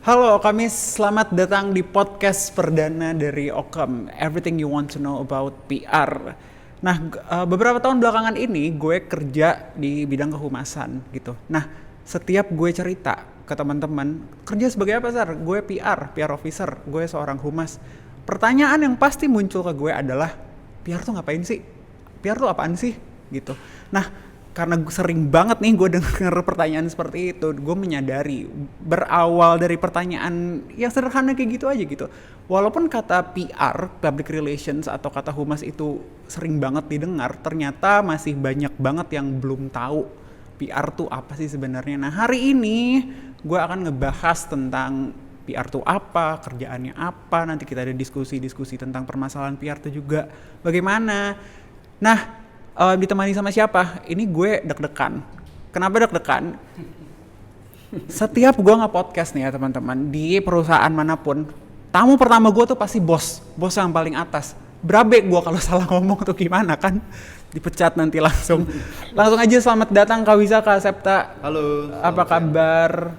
Halo Kamis, selamat datang di podcast perdana dari Okem, Everything You Want to Know About PR. Nah, beberapa tahun belakangan ini gue kerja di bidang kehumasan gitu. Nah, setiap gue cerita ke teman-teman, kerja sebagai apa Sar? Gue PR officer, gue seorang humas. Pertanyaan yang pasti muncul ke gue adalah, PR tuh ngapain sih? PR tuh apaan sih? Gitu. Nah, karena sering banget nih gue denger pertanyaan seperti itu, gue menyadari berawal dari pertanyaan yang sederhana kayak gitu aja gitu. Walaupun kata PR, public relations atau kata humas itu sering banget didengar, ternyata masih banyak banget yang belum tahu PR tuh apa sih sebenarnya. Nah, hari ini gue akan ngebahas tentang PR tuh apa, kerjaannya apa, nanti kita ada diskusi-diskusi tentang permasalahan PR tuh juga bagaimana. Nah, ditemani sama siapa? Ini gue deg-degan. Kenapa deg-degan? Setiap gue nge-podcast nih ya teman-teman, di perusahaan manapun, tamu pertama gue tuh pasti bos yang paling atas. Berabe gue kalau salah ngomong tuh gimana kan? Dipecat nanti langsung. Langsung aja selamat datang Kak Wisa, Kak Septa. Halo. Apa kabar?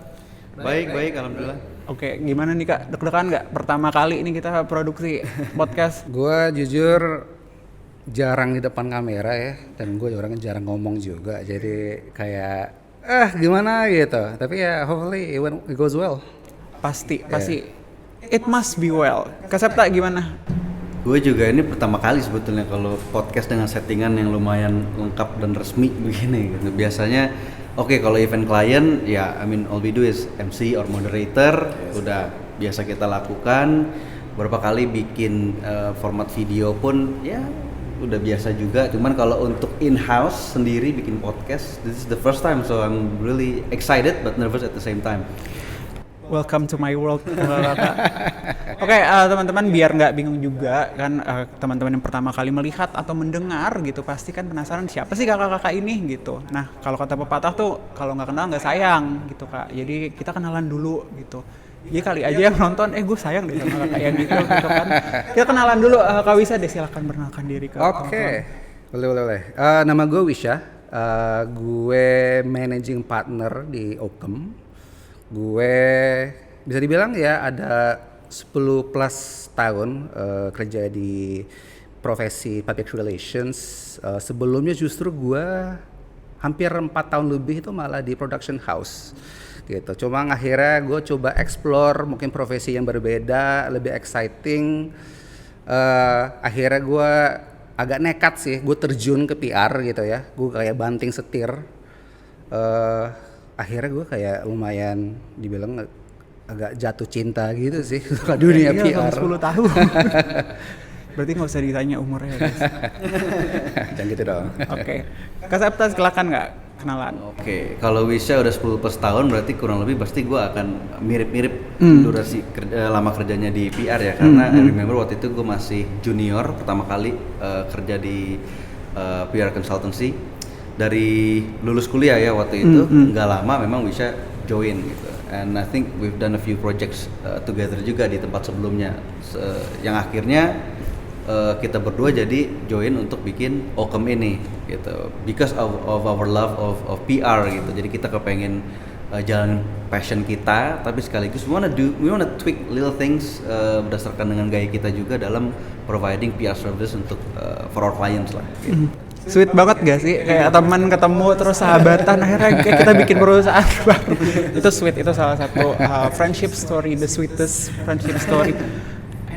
Baik, alhamdulillah. Oke, gimana nih Kak? Deg-degan nggak? Pertama kali ini kita produksi podcast. Gue jujur jarang di depan kamera ya, dan gue orangnya jarang ngomong juga, jadi kayak gimana gitu. Tapi ya hopefully it goes well. Pasti. It must be well. Kak Septa gimana? Gue juga ini pertama kali sebetulnya kalau podcast dengan settingan yang lumayan lengkap dan resmi begini gitu. Biasanya kalau event klien ya all we do is MC or moderator, udah biasa kita lakukan. Beberapa kali bikin format video pun ya udah biasa juga. Cuman kalau untuk in-house sendiri bikin podcast, this is the first time, so I'm really excited but nervous at the same time. Welcome to my world. Oke, teman-teman, biar nggak bingung juga kan, teman-teman yang pertama kali melihat atau mendengar gitu pasti kan penasaran siapa sih kakak-kakak ini gitu. Nah, kalau kata pepatah tuh kalau nggak kenal nggak sayang gitu Kak. Jadi kita kenalan dulu gitu. Jadi kali aja yang nonton, gue sayang deh sama kakak yang gitu kan. Kita kenalan dulu, Kak Wisa deh, silakan perkenalkan diri ke Oke. Boleh. Nama gue Wisha, gue managing partner di Okem. Gue bisa dibilang ya ada 10 plus tahun kerja di profesi public relations. Sebelumnya justru gue hampir 4 tahun lebih itu malah di production house gitu. Cuma akhirnya gue coba explore mungkin profesi yang berbeda, lebih exciting. Akhirnya gue agak nekat sih, gue terjun ke PR gitu ya. Gue kayak banting setir. Akhirnya gue kayak lumayan dibilang agak jatuh cinta gitu sih ke dunia PR. 10 tahun. Berarti nggak usah ditanya umurnya guys. Jangan gitu dong. Oke. Kak Septa silakan nggak kenalan? Oke, kalau Wisha udah 10 plus tahun berarti kurang lebih pasti gue akan mirip-mirip durasi lama kerjanya di PR ya. Karena I remember waktu itu gue masih junior pertama kali kerja di PR consultancy. Dari lulus kuliah ya waktu itu, nggak lama memang Wisha join gitu. And I think we've done a few projects together juga di tempat sebelumnya. Yang akhirnya kita berdua jadi join untuk bikin Okem ini gitu, because of our love of PR gitu. Jadi kita kepengen jalan passion kita, tapi sekaligus we wanna tweak little things berdasarkan dengan gaya kita juga dalam providing PR service untuk for our clients lah gitu. Sweet banget gak sih? Kayak teman ketemu terus sahabatan akhirnya kayak kita bikin perusahaan baru. Itu sweet, itu salah satu friendship story, the sweetest friendship story.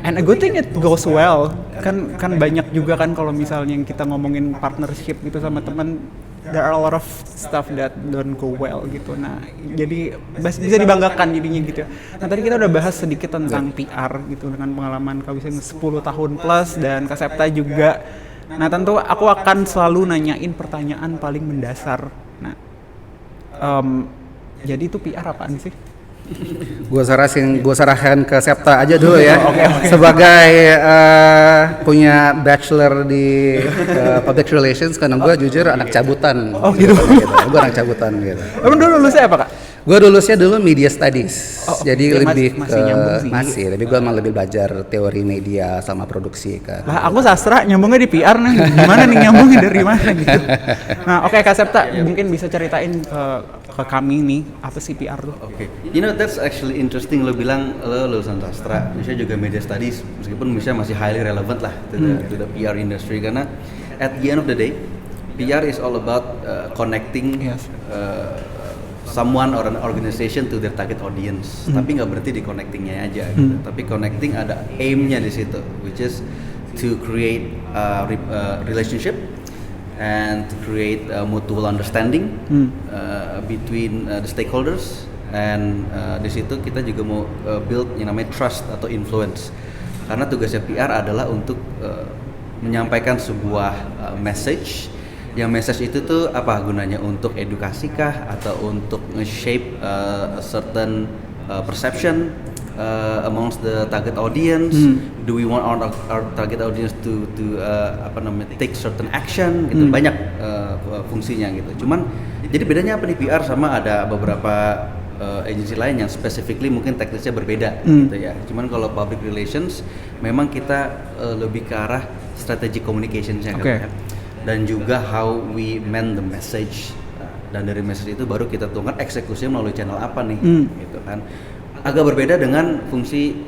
And a good thing it goes well. Kan banyak juga kan kalau misalnya kita ngomongin partnership gitu sama teman, there are a lot of stuff that don't go well gitu. Nah, jadi bisa dibanggakan jadinya gitu. Nah, tadi kita udah bahas sedikit tentang PR gitu dengan pengalaman Kak Wisa 10 tahun plus dan Kak Septa juga. Nah, tentu aku akan selalu nanyain pertanyaan paling mendasar. Nah, jadi itu PR apaan sih? Gue serahkan ke Septa aja dulu ya. Okay. Sebagai punya bachelor di public relations, karena gue jujur anak cabutan. Oh gitu. Gue anak cabutan gitu. Emang dulu lulusnya apa Kak? Gue lulusnya dulu media studies, Oh, oke. jadi Ya, lebih masih nyambung sih. masih, tapi gue emang lebih belajar teori media sama produksi kan. Lah aku sastra nyambungnya di PR nih. Gimana nih nyambungnya dari mana gitu. Nah, oke Kak Septa mungkin bisa ceritain ke kami nih apa sih PR tuh? Oke, you know that's actually interesting. Lo bilang lo lulusan sastra, misalnya juga media studies, meskipun misalnya masih highly relevant lah to the PR industry, karena at the end of the day, PR is all about connecting Yes. someone or an organization to their target audience. Tapi nggak berhenti di connectingnya aja, gitu. Tapi connecting ada aim-nya di situ, which is to create relationship and to create mutual understanding between the stakeholders, and di situ kita juga mau build yang namanya trust atau influence, karena tugasnya PR adalah untuk menyampaikan sebuah message. Yang message itu tuh apa gunanya, untuk edukasi kah atau untuk nge-shape a certain perception amongst the target audience? Do we want our target audience to take certain action gitu? Banyak fungsinya gitu. Cuman jadi bedanya apa nih PR sama ada beberapa agensi lain yang specifically mungkin teknisnya berbeda gitu ya. Cuman kalau public relations memang kita lebih ke arah strategic communication-nya gitu ya. Dan juga how we man the message, dan dari message itu baru kita tuangkan eksekusinya melalui channel apa nih gitu kan. Agak berbeda dengan fungsi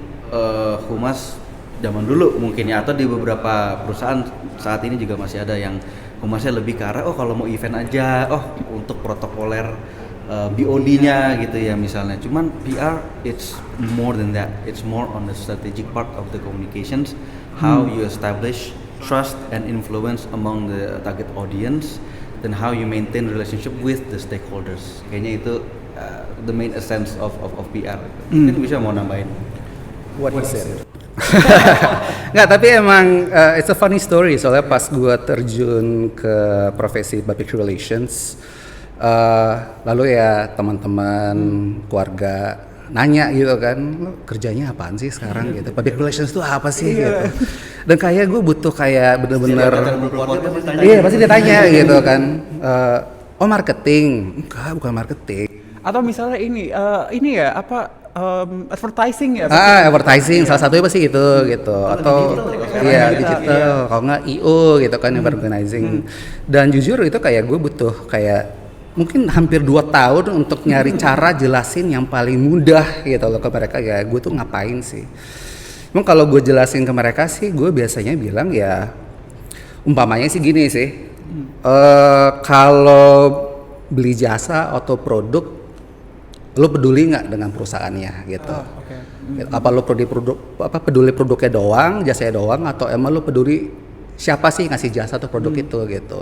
humas zaman dulu mungkin ya, atau di beberapa perusahaan saat ini juga masih ada yang humasnya lebih ke arah kalau mau event aja, untuk protokoler BOD-nya gitu ya misalnya. Cuman PR it's more than that, it's more on the strategic part of the communications, how you establish trust and influence among the target audience, dan how you maintain relationship with the stakeholders. Kayaknya itu the main essence of PR. Mungkin bisa mau nambahin. What is it? Nggak, tapi emang it's a funny story, soalnya pas gue terjun ke profesi public relations, lalu ya teman-teman, keluarga nanya gitu kan, lo kerjanya apaan sih sekarang gitu, public relations itu apa sih gitu. Dan kayak gue butuh kayak bener-bener, iya pasti ditanya gitu kan, marketing, enggak bukan marketing. Atau misalnya ini ya apa advertising ya? Advertising salah satunya pasti itu gitu, atau digital, kalau nggak IO gitu kan, yang organizing. Dan jujur itu kayak gue butuh kayak mungkin hampir 2 tahun untuk nyari cara jelasin yang paling mudah gitu loh ke mereka, ya gue tuh ngapain sih. Emang kalau gue jelasin ke mereka sih, gue biasanya bilang ya umpamanya sih gini sih, kalau beli jasa atau produk, lo peduli nggak dengan perusahaannya gitu. Apa lo peduli produknya doang, jasanya doang, atau emang lo peduli siapa sih ngasih jasa atau produk itu gitu.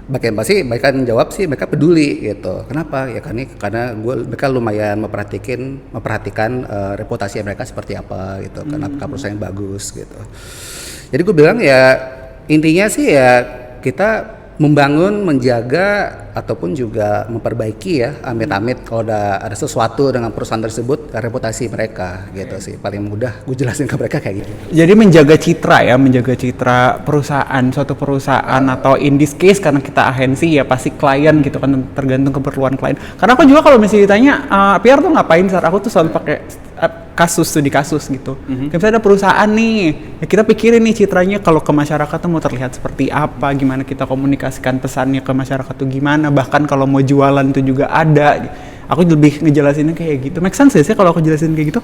Mereka jawab sih mereka peduli gitu. Kenapa? Ya karena mereka lumayan memperhatikan reputasi mereka seperti apa gitu. Apakah perusahaan yang bagus gitu. Jadi gue bilang ya intinya sih ya kita membangun, menjaga, ataupun juga memperbaiki ya, amit-amit kalau ada sesuatu dengan perusahaan tersebut, reputasi mereka gitu sih. Paling mudah gue jelasin ke mereka kayak gitu. Jadi menjaga citra perusahaan, suatu perusahaan, atau in this case karena kita agensi ya pasti klien gitu kan, tergantung keperluan klien. Karena aku juga kalau misalnya ditanya PR tuh ngapain, saat aku tuh selalu pakai kasus gitu. Kayak misalnya ada perusahaan nih, ya kita pikirin nih citranya kalau ke masyarakat tuh mau terlihat seperti apa, gimana kita komunikasikan pesannya ke masyarakat tuh gimana, bahkan kalau mau jualan tuh juga ada. Aku lebih ngejelasinnya kayak gitu. Make sense sih kalau aku jelasin kayak gitu?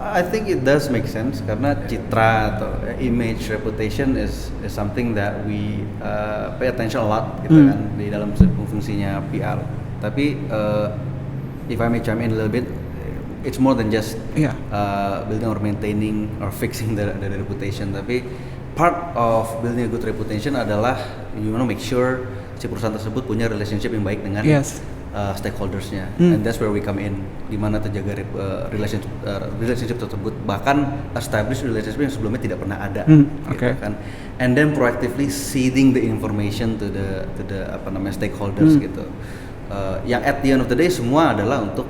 I think it does make sense, karena citra atau image, reputation is something that we pay attention a lot gitu kan di dalam fungsinya PR. Tapi if I may chime in a little bit, it's more than just building or maintaining or fixing the reputation. Tapi part of building a good reputation adalah you want to make sure si perusahaan tersebut punya relationship yang baik dengan stakeholdersnya, and that's where we come in, di mana terjaga relationship tersebut, bahkan establish relationship yang sebelumnya tidak pernah ada, gitu kan, and then proactively seeding the information to the stakeholders gitu, yang at the end of the day semua adalah untuk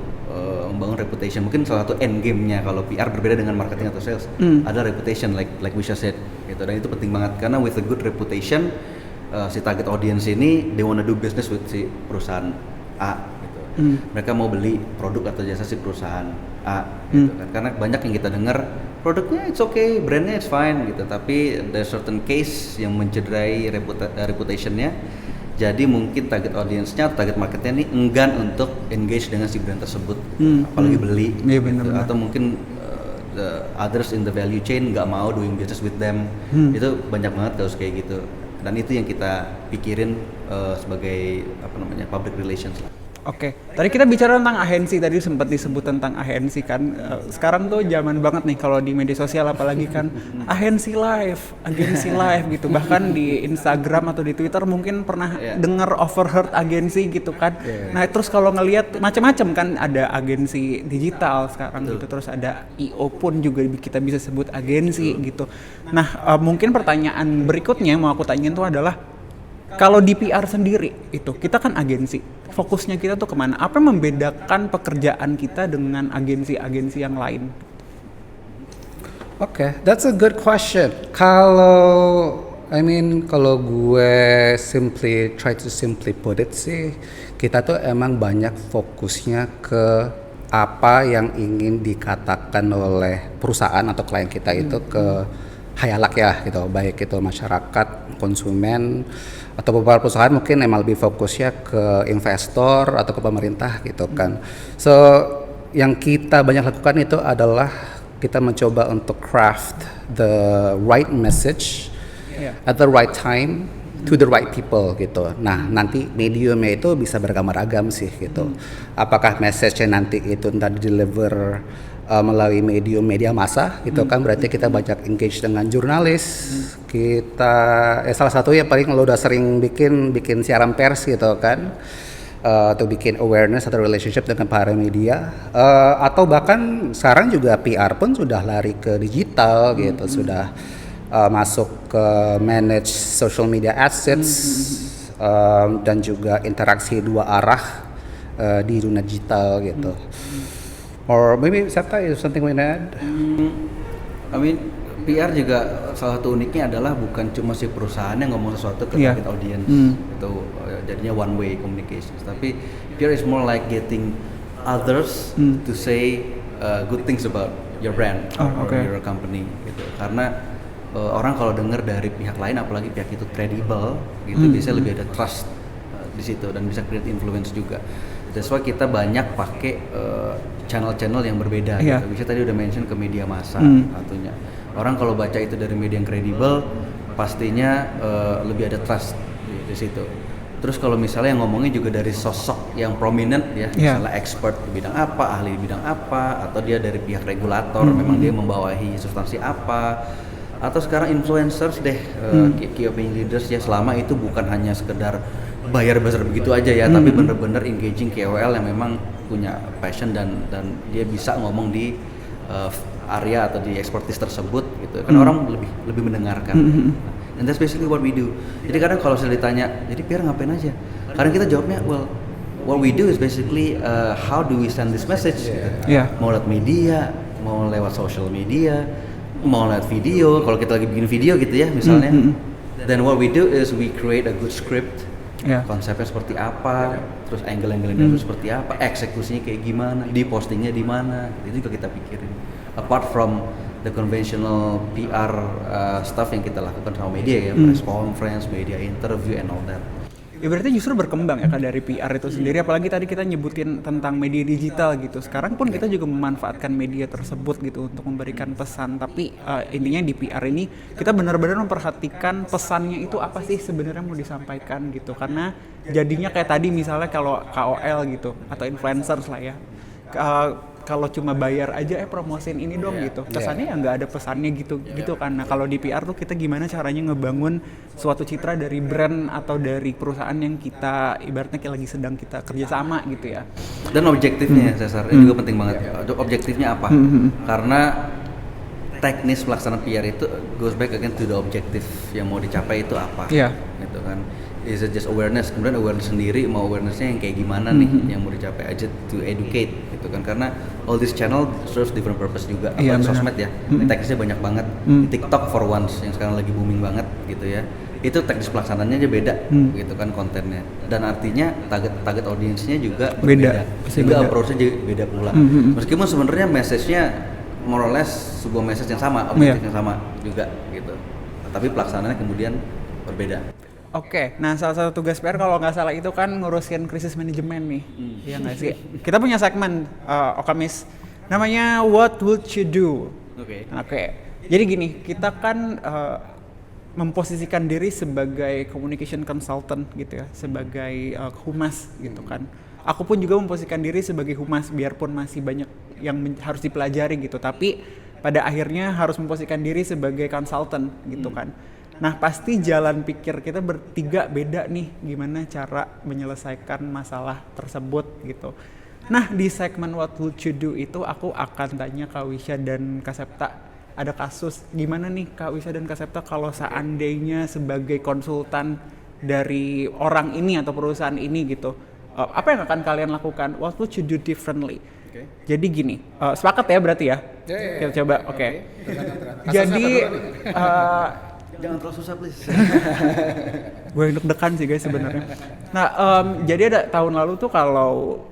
membangun reputation. Mungkin salah satu end game-nya kalau PR berbeda dengan marketing atau sales, ada reputation like Wisha said gitu, dan itu penting banget karena with a good reputation si target audience ini they wanna do business with si perusahaan A gitu. Mereka mau beli produk atau jasa si perusahaan A gitu kan. Karena banyak yang kita dengar produknya it's okay, brandnya it's fine gitu, tapi ada certain case yang mencederai reputationnya. Jadi mungkin target audience-nya atau target marketnya ini enggan untuk engage dengan si brand tersebut, apalagi beli, gitu. Atau mungkin the others in the value chain nggak mau doing business with them. Itu banyak banget kasus kayak gitu. Dan itu yang kita pikirin sebagai public relations lah. Oke, tadi kita bicara tentang agensi, tadi sempat disebut tentang agensi kan. Sekarang tuh zaman banget nih kalau di media sosial apalagi kan agensi live gitu. Bahkan di Instagram atau di Twitter mungkin pernah dengar overheard agensi gitu kan. Nah, terus kalau ngelihat macam-macam kan, ada agensi digital sekarang gitu, terus ada IO pun juga kita bisa sebut agensi gitu. Nah, mungkin pertanyaan berikutnya yang mau aku tanyain tuh adalah, kalau di PR sendiri itu kita kan agensi, fokusnya kita tuh kemana? Apa yang membedakan pekerjaan kita dengan agensi-agensi yang lain? Oke, that's a good question. Kalau gue try to simply put it sih, kita tuh emang banyak fokusnya ke apa yang ingin dikatakan oleh perusahaan atau klien kita itu ke hayalak ya gitu, baik itu masyarakat, konsumen, atau beberapa perusahaan mungkin emang lebih fokusnya ke investor atau ke pemerintah gitu kan. So yang kita banyak lakukan itu adalah kita mencoba untuk craft the right message at the right time to the right people gitu. Nah, nanti mediumnya itu bisa beragam-ragam sih gitu. Apakah message-nya nanti itu entah deliver melalui medium media massa gitu kan, berarti kita banyak engage dengan jurnalis. Kita salah satu ya paling lo udah sering bikin siaran pers gitu kan, atau bikin awareness atau relationship dengan para media, atau bahkan sekarang juga PR pun sudah lari ke digital gitu, sudah masuk ke manage social media assets, dan juga interaksi dua arah di dunia digital gitu. Or maybe Septa is something we add? PR juga salah satu uniknya adalah bukan cuma si perusahaan yang ngomong sesuatu ke target audience, itu jadinya one way communication. Tapi PR is more like getting others to say good things about your brand or your company gitu. Karena orang kalau dengar dari pihak lain, apalagi pihak itu kredibel gitu, biasanya lebih ada trust di situ dan bisa create influence juga. That's why kita banyak pakai channel-channel yang berbeda gitu. Bisa tadi udah mention ke media massa satunya. Orang kalau baca itu dari media yang kredibel, pastinya lebih ada trust di situ. Terus kalau misalnya yang ngomongnya juga dari sosok yang prominent ya, misalnya expert di bidang apa, ahli di bidang apa, atau dia dari pihak regulator, memang dia membawahi substansi apa, atau sekarang influencers deh, key opinion leaders ya, selama itu bukan hanya sekedar bayar besar begitu aja ya, tapi bener-bener engaging KOL yang memang punya passion dan dia bisa ngomong di area atau di expertise tersebut gitu kan, orang lebih mendengarkan. And that's basically what we do. Jadi kadang kalau saya ditanya, jadi PR ngapain aja? Kadang kita jawabnya, well, what we do is basically how do we send this message? Mau lewat media, mau lewat social media, mau lewat video. Kalau kita lagi bikin video gitu ya misalnya, then what we do is we create a good script. Konsepnya seperti apa, terus angle-angle-nya seperti apa, eksekusinya kayak gimana, di postingnya di mana, itu juga kita pikirin. Apart from the conventional PR stuff yang kita lakukan sama media ya, press conference, media interview and all that. Ya berarti justru berkembang ya Kak dari PR itu sendiri, apalagi tadi kita nyebutin tentang media digital gitu. Sekarang pun kita juga memanfaatkan media tersebut gitu untuk memberikan pesan, tapi intinya di PR ini kita benar-benar memperhatikan pesannya itu apa sih sebenarnya mau disampaikan gitu. Karena jadinya kayak tadi misalnya kalau KOL gitu atau influencers lah ya, kalau cuma bayar aja promosiin ini dong gitu, kesannya ya nggak ada pesannya gitu kan. Nah kalau di PR tuh kita gimana caranya ngebangun suatu citra dari brand atau dari perusahaan yang kita ibaratnya kayak lagi sedang kita kerjasama gitu ya. Dan objektifnya Cesar, ini juga penting banget. Objektifnya apa? Karena teknis pelaksanaan PR itu goes back again to the objective yang mau dicapai itu apa, gitu kan. Is it just awareness? Kemudian awareness sendiri, mau awarenessnya yang kayak gimana nih yang mau dicapai aja, to educate gitu kan, karena all this channel serves different purpose juga. Apalagi sosmed ya, teknisnya banyak banget. TikTok for once yang sekarang lagi booming banget gitu ya, itu teknis pelaksananya aja beda gitu kan kontennya, dan artinya target audiensnya juga Beda, berbeda, pasti sehingga beda. approach-nya juga beda pula. Meskipun sebenarnya message-nya more or less sebuah message yang sama, objektif yang sama juga gitu, tapi pelaksanaannya kemudian berbeda. Oke, nah salah satu tugas PR kalau nggak salah itu kan ngurusin krisis manajemen nih, iya nggak sih? Kita punya segmen Okamis, namanya What Would You Do? Oke, jadi gini, kita kan memposisikan diri sebagai communication consultant gitu ya, sebagai humas gitu kan. Aku pun juga memposisikan diri sebagai humas, biarpun masih banyak yang harus dipelajari gitu, tapi pada akhirnya harus memposisikan diri sebagai consultant gitu kan. Nah pasti jalan pikir kita bertiga beda nih, gimana cara menyelesaikan masalah tersebut gitu. Nah di segmen What Would You Do itu aku akan tanya Kak Wisha dan Kak Septa, ada kasus gimana nih Kak Wisha dan Kak Septa kalau seandainya sebagai konsultan dari orang ini atau perusahaan ini gitu, apa yang akan kalian lakukan? What would you do differently? Jadi gini, sepakat ya berarti ya? Kita coba, oke. Jadi Jangan terlalu susah please. gue deg-degan sih guys sebenarnya. Nah, jadi ada tahun lalu tuh kalau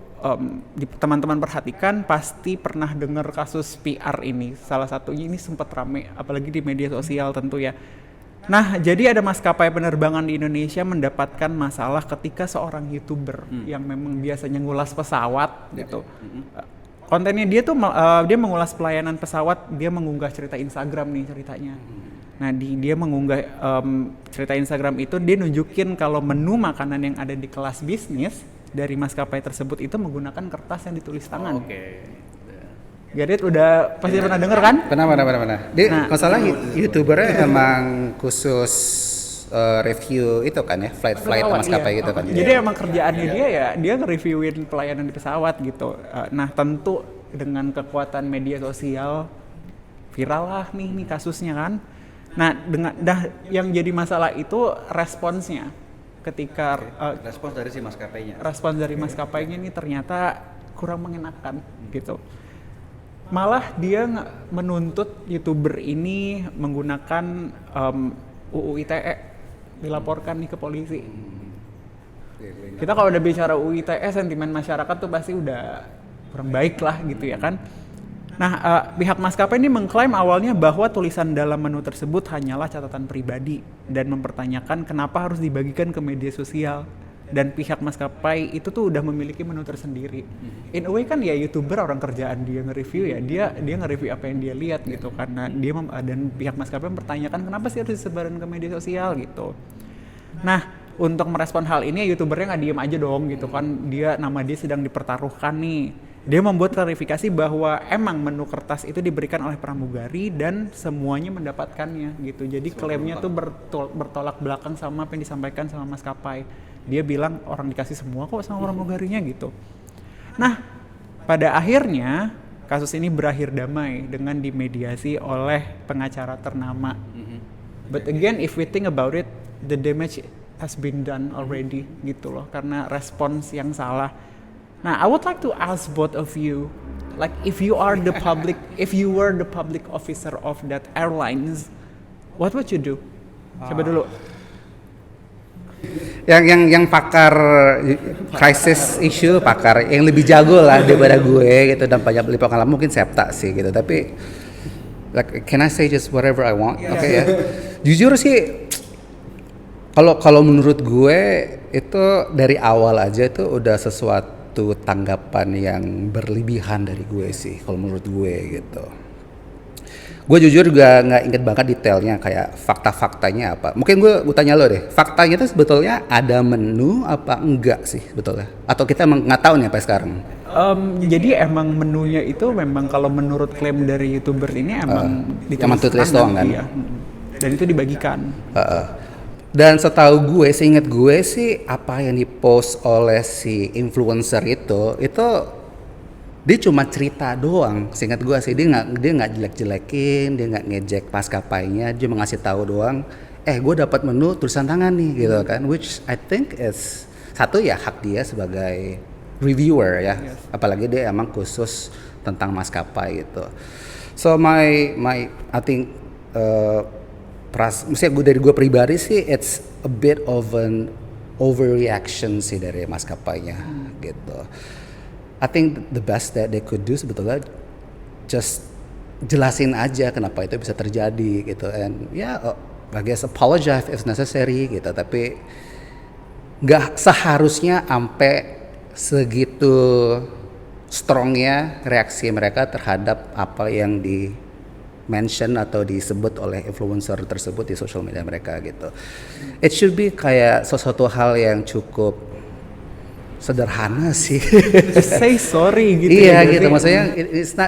teman-teman perhatikan pasti pernah dengar kasus PR ini. Salah satunya ini sempat rame, apalagi di media sosial tentu ya. Nah, jadi ada maskapai penerbangan di Indonesia mendapatkan masalah ketika seorang YouTuber yang memang biasanya ngulas pesawat gitu. Kontennya dia tuh dia mengulas pelayanan pesawat, dia mengunggah cerita Instagram nih ceritanya. Nah, dia mengunggah cerita Instagram itu, dia nunjukin kalau menu makanan yang ada di kelas bisnis dari maskapai tersebut itu menggunakan kertas yang ditulis tangan. Gadit udah pasti pernah denger kan? Pernah. Dia kalau salah YouTubernya emang khusus review itu kan ya, flight maskapai gitu kan. Jadi emang kerjaannya dia nge-reviewin pelayanan di pesawat gitu. Nah tentu dengan kekuatan media sosial viral lah nih kasusnya kan. Nah yang jadi masalah itu responsnya ketika Respons dari si maskapainya. Respons dari maskapainya ini ternyata kurang mengenakan gitu. Malah dia menuntut YouTuber ini menggunakan UU ITE, dilaporkan nih ke polisi. Kita kalau udah bicara UU ITE, sentimen masyarakat tuh pasti udah kurang baik lah gitu ya kan. Nah, pihak maskapai ini mengklaim awalnya bahwa tulisan dalam menu tersebut hanyalah catatan pribadi dan mempertanyakan kenapa harus dibagikan ke media sosial. Dan pihak maskapai itu tuh udah memiliki menu tersendiri. In a way kan ya YouTuber orang kerjaan dia nge-review ya, dia nge-review apa yang dia lihat gitu, karena dia dan pihak maskapai mempertanyakan kenapa sih harus disebarin ke media sosial gitu. Nah, untuk merespon hal ini YouTubernya nggak diem aja dong gitu kan, nama dia sedang dipertaruhkan nih. Dia membuat klarifikasi bahwa emang menu kertas itu diberikan oleh pramugari dan semuanya mendapatkannya gitu. Jadi klaimnya tuh bertolak belakang sama apa yang disampaikan sama maskapai. Dia bilang orang dikasih semua kok sama pramugarinya gitu. Nah, pada akhirnya kasus ini berakhir damai dengan dimediasi oleh pengacara ternama. But again, if we think about it, the damage has been done already gitu loh, karena respons yang salah. Nah, I would like to ask both of you, like if you were the public officer of that airlines, what would you do? Coba dulu. Yang pakar crisis issue, pakar yang lebih jago lah daripada gue gitu dan banyak lebih pengalaman mungkin Septa sih gitu, tapi like can I say just whatever I want? Oke ya. Jujur sih kalau menurut gue itu dari awal aja itu udah sesuatu tanggapan yang berlebihan dari gue sih kalau menurut gue gitu. Gue jujur juga nggak inget banget detailnya kayak fakta-faktanya apa. Mungkin gue tanya lo deh, faktanya itu sebetulnya ada menu apa enggak sih sebetulnya? Atau kita emang nggak tahu nih sampai sekarang? Jadi emang menunya itu memang kalau menurut klaim dari YouTuber ini emang ditulis doang kan? Iya. Dan itu dibagikan. Dan setahu gue, seinget gue sih apa yang dipost oleh si influencer itu dia cuma cerita doang, seingat gue sih dia nggak jelek-jelekin, dia nggak ngejek maskapainya, dia cuma ngasih tahu doang, gue dapat menu tulisan tangan nih gitu kan, which I think is satu ya hak dia sebagai reviewer ya, apalagi dia emang khusus tentang maskapai gitu. So my I think Maksudnya dari gue pribadi sih, it's a bit of an overreaction sih dari maskapainya gitu. I think the best that they could do sebetulnya just jelasin aja kenapa itu bisa terjadi gitu, and I guess apologize if necessary gitu, tapi nggak seharusnya sampai segitu strongnya reaksi mereka terhadap apa yang di mention atau disebut oleh influencer tersebut di social media mereka gitu. It should be kayak sesuatu hal yang cukup sederhana sih. Just say sorry gitu. Iya ya, gitu, berarti. maksudnya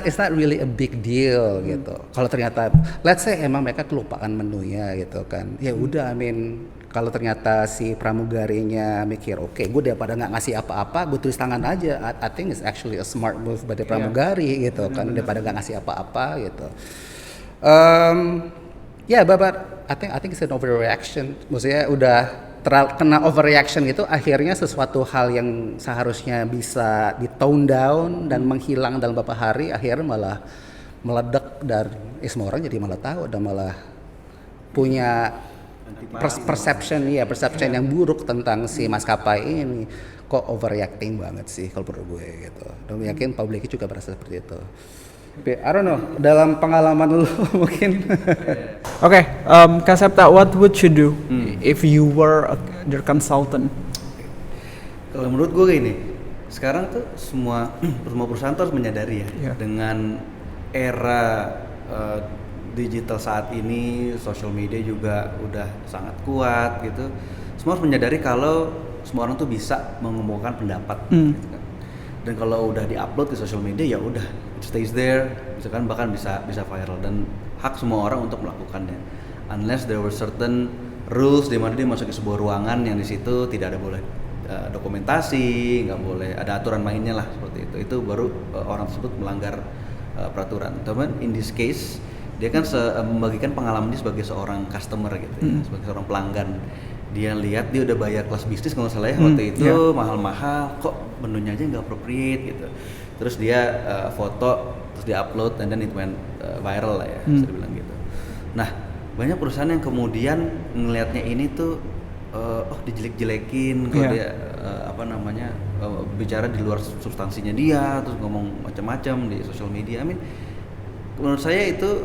it's not really a big deal gitu. Kalau ternyata let's say emang mereka kelupaan menunya gitu kan, ya udah, I mean kalau ternyata si pramugarinya mikir oke, gue daripada nggak ngasih apa-apa, gue tulis tangan aja. I think it's actually a smart move by the pramugari gitu kan, daripada nggak ngasih apa-apa gitu. But I think it's an overreaction. Maksudnya udah kena overreaction gitu, akhirnya sesuatu hal yang seharusnya bisa di tone down dan menghilang dalam beberapa hari, akhirnya malah meledak, dan semua orang jadi malah tahu dan malah punya perception yang buruk tentang si maskapai ini. Kok overreacting banget sih kalau menurut gue gitu. Dan yakin publiknya juga merasa seperti itu. I don't know, dalam pengalaman lu mungkin. Oke, Kak Septa, what would you do if you were their consultant? Kalau menurut gue gini, sekarang tuh semua perusahaan tuh harus menyadari ya, dengan era digital saat ini, social media juga udah sangat kuat gitu. Semua harus menyadari kalau semua orang tuh bisa mengemukakan pendapat gitu kan. Dan kalau udah diupload ke social media ya udah, it stays there, misalkan bahkan bisa viral, dan hak semua orang untuk melakukannya. Unless there were certain rules di mana dia masuk ke sebuah ruangan yang di situ tidak ada boleh dokumentasi, nggak boleh ada aturan mainnya lah seperti itu. Itu baru orang tersebut melanggar peraturan. Teman, in this case dia kan membagikan pengalaman dia sebagai seorang customer gitu ya, sebagai seorang pelanggan. Dia lihat dia udah bayar kelas bisnis kalau nggak salah ya waktu itu, mahal-mahal, kok menunya aja nggak appropriate gitu. Terus dia foto, terus dia upload, dan it went viral lah ya, bisa dibilang gitu. Nah, banyak perusahaan yang kemudian ngelihatnya ini tuh dijelek-jelekin kalau dia bicara di luar substansinya dia, terus ngomong macam-macam di sosial media. I mean, menurut saya itu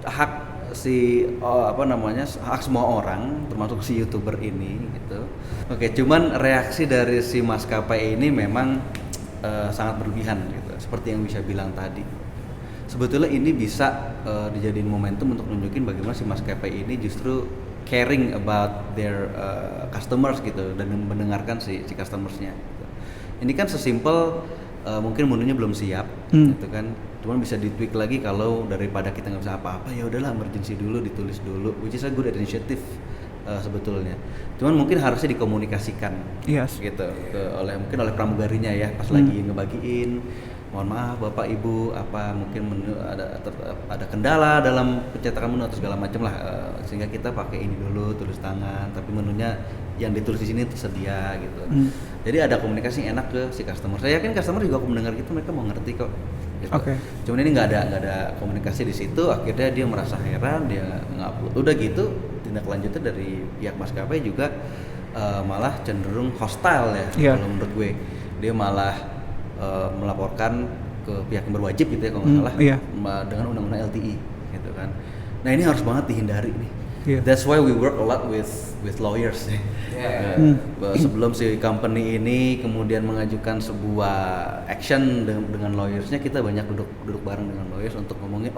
hak hak semua orang, termasuk si YouTuber ini gitu. Oke, cuman reaksi dari si maskapai ini memang sangat berlebihan gitu. Seperti yang bisa bilang tadi. Sebetulnya ini bisa dijadiin momentum untuk nunjukin bagaimana si maskapai ini justru caring about their customers gitu, dan mendengarkan si customersnya gitu. Ini kan sesimpel mungkin menunya belum siap gitu kan, cuman bisa ditweak lagi kalau daripada kita nggak bisa apa-apa, ya udahlah emergency dulu, ditulis dulu, which is a good initiative sebetulnya. Cuman mungkin harusnya dikomunikasikan gitu mungkin oleh pramugarinya ya, pas lagi ngebagiin, mohon maaf Bapak Ibu, apa mungkin ada kendala dalam pencetakan menu atau segala macam lah, sehingga kita pakai ini dulu, tulis tangan, tapi menunya yang ditulis di sini tersedia gitu. Jadi ada komunikasi yang enak ke si customer. Saya yakin customer juga mendengar gitu, mereka mau ngerti kok. Gitu. Cuman ini nggak ada komunikasi di situ, akhirnya dia merasa heran, dia ngupload. Udah gitu, tindak lanjutnya dari pihak maskapai juga malah cenderung hostile ya. Kalau menurut gue, dia malah melaporkan ke pihak yang berwajib gitu ya kalau nggak salah, dengan undang-undang LTI gitu kan. Nah ini harus banget dihindari nih. That's why we work a lot with lawyers. Sebelum si company ini kemudian mengajukan sebuah action dengan lawyersnya, kita banyak duduk bareng dengan lawyers untuk ngomongin,